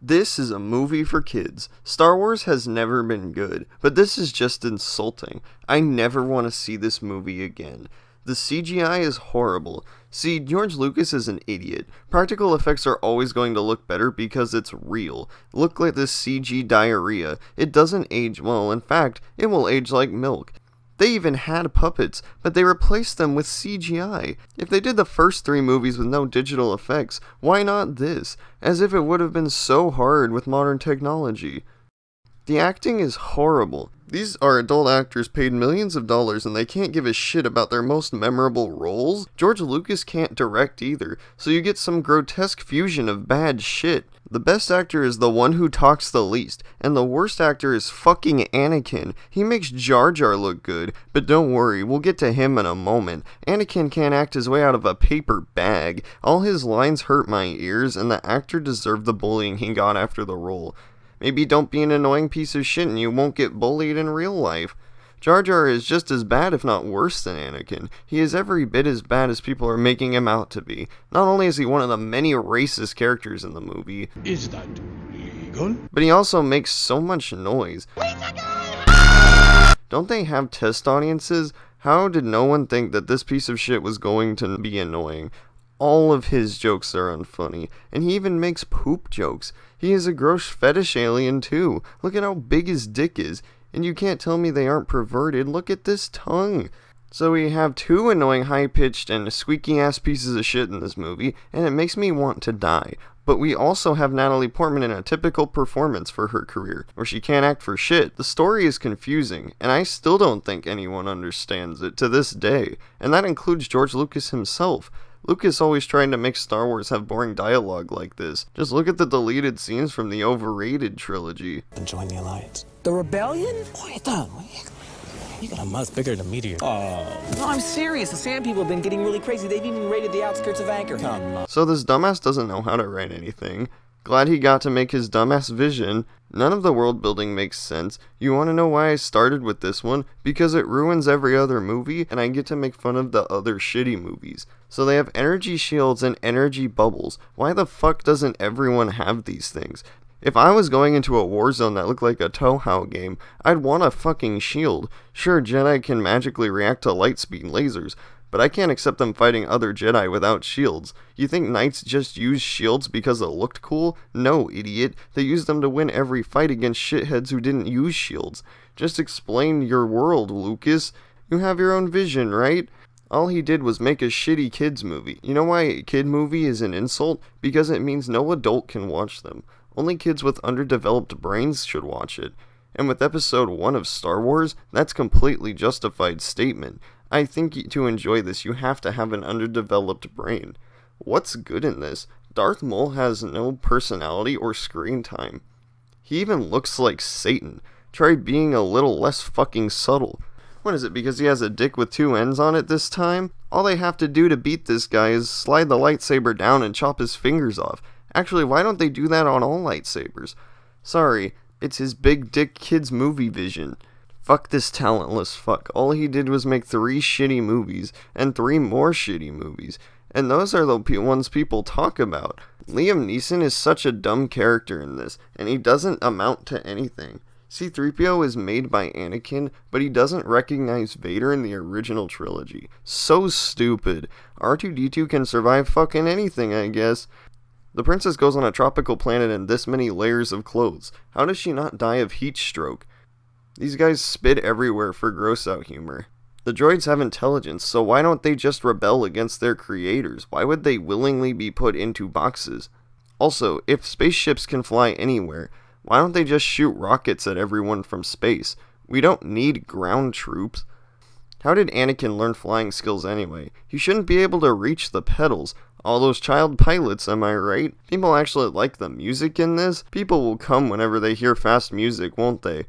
This is a movie for kids. Star Wars has never been good, but this is just insulting. I never want to see this movie again. The CGI is horrible. See, George Lucas is an idiot. Practical effects are always going to look better because it's real. Look like this CG diarrhea. It doesn't age well. In fact, it will age like milk. They even had puppets, but they replaced them with CGI. If they did the first 3 movies with no digital effects, why not this? As if it would have been so hard with modern technology. The acting is horrible. These are adult actors paid millions of dollars and they can't give a shit about their most memorable roles. George Lucas can't direct either, so you get some grotesque fusion of bad shit. The best actor is the one who talks the least, and the worst actor is fucking Anakin. He makes Jar Jar look good, but don't worry, we'll get to him in a moment. Anakin can't act his way out of a paper bag. All his lines hurt my ears, and the actor deserved the bullying he got after the role. Maybe don't be an annoying piece of shit and you won't get bullied in real life. Jar Jar is just as bad, if not worse, than Anakin. He is every bit as bad as people are making him out to be. Not only is he one of the many racist characters in the movie, Is that legal? but he also makes so much noise. Don't they have test audiences? How did no one think that this piece of shit was going to be annoying? All of his jokes are unfunny, and he even makes poop jokes. He is a gross fetish alien too. Look at how big his dick is. And you can't tell me they aren't perverted. Look at this tongue. So we have 2 annoying high-pitched and squeaky-ass pieces of shit in this movie, and it makes me want to die. But we also have Natalie Portman in a typical performance for her career, where she can't act for shit. The story is confusing, and I still don't think anyone understands it to this day, and that includes George Lucas himself. Lucas always trying to make Star Wars have boring dialogue like this. Just look at the deleted scenes from the overrated trilogy. Join the Alliance. The rebellion? Wait, you got a mouth bigger than a meteor. No, I'm serious. The Sand People have been getting really crazy. They've even raided the outskirts of Anchor. Come on. So this dumbass doesn't know how to write anything. Glad he got to make his dumbass vision. None of the world building makes sense. You want to know why I started with this one? Because it ruins every other movie, and I get to make fun of the other shitty movies. So they have energy shields and energy bubbles. Why the fuck doesn't everyone have these things? If I was going into a war zone that looked like a Toho game, I'd want a fucking shield. Sure, Jedi can magically react to light speed lasers, but I can't accept them fighting other Jedi without shields. You think Knights just use shields because it looked cool? No, idiot. They used them to win every fight against shitheads who didn't use shields. Just explain your world, Lucas. You have your own vision, right? All he did was make a shitty kids movie. You know why a kid movie is an insult? Because it means no adult can watch them. Only kids with underdeveloped brains should watch it. And with episode 1 of Star Wars, that's completely justified statement. I think to enjoy this, you have to have an underdeveloped brain. What's good in this? Darth Maul has no personality or screen time. He even looks like Satan. Try being a little less fucking subtle. What is it, because he has a dick with 2 ends on it this time? All they have to do to beat this guy is slide the lightsaber down and chop his fingers off. Actually, why don't they do that on all lightsabers? Sorry, it's his big dick kids movie vision. Fuck this talentless fuck. All he did was make 3 shitty movies, and 3 more shitty movies. And those are the ones people talk about. Liam Neeson is such a dumb character in this, and he doesn't amount to anything. C-3PO is made by Anakin, but he doesn't recognize Vader in the original trilogy. So stupid. R2-D2 can survive fucking anything, I guess. The princess goes on a tropical planet in this many layers of clothes. How does she not die of heat stroke? These guys spit everywhere for gross out humor. The droids have intelligence, so why don't they just rebel against their creators? Why would they willingly be put into boxes? Also, if spaceships can fly anywhere, why don't they just shoot rockets at everyone from space? We don't need ground troops. How did Anakin learn flying skills anyway? He shouldn't be able to reach the pedals. All those child pilots, am I right? People actually like the music in this. People will come whenever they hear fast music, won't they?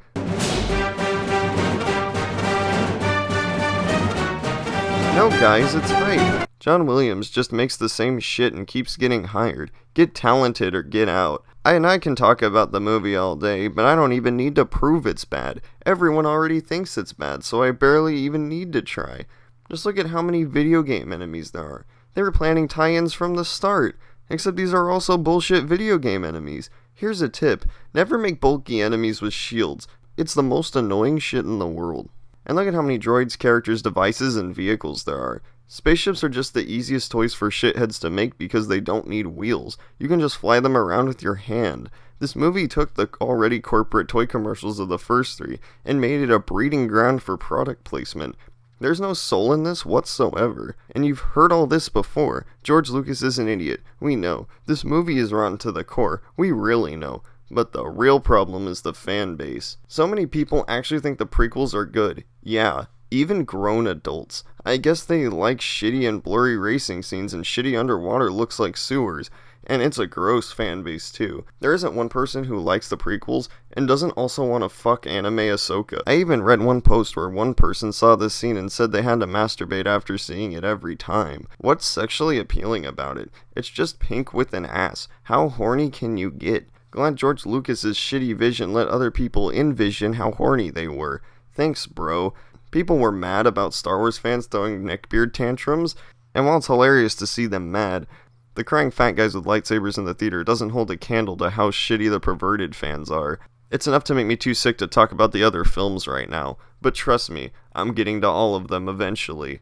No guys, it's hype. John Williams just makes the same shit and keeps getting hired. Get talented or get out. I can talk about the movie all day, but I don't even need to prove it's bad. Everyone already thinks it's bad, so I barely even need to try. Just look at how many video game enemies there are. They were planning tie-ins from the start. Except these are also bullshit video game enemies. Here's a tip, never make bulky enemies with shields. It's the most annoying shit in the world. And look at how many droids, characters, devices, and vehicles there are. Spaceships are just the easiest toys for shitheads to make because they don't need wheels. You can just fly them around with your hand. This movie took the already corporate toy commercials of the first three and made it a breeding ground for product placement. There's no soul in this whatsoever. And you've heard all this before. George Lucas is an idiot. We know. This movie is rotten to the core. We really know. But the real problem is the fan base. So many people actually think the prequels are good. Yeah, even grown adults. I guess they like shitty and blurry racing scenes and shitty underwater looks like sewers. And it's a gross fan base too. There isn't one person who likes the prequels and doesn't also want to fuck anime Ahsoka. I even read one post where one person saw this scene and said they had to masturbate after seeing it every time. What's sexually appealing about it? It's just pink with an ass. How horny can you get? Glad George Lucas's shitty vision let other people envision how horny they were. Thanks, bro. People were mad about Star Wars fans throwing neckbeard tantrums, and while it's hilarious to see them mad, the crying fat guys with lightsabers in the theater doesn't hold a candle to how shitty the perverted fans are. It's enough to make me too sick to talk about the other films right now, but trust me, I'm getting to all of them eventually.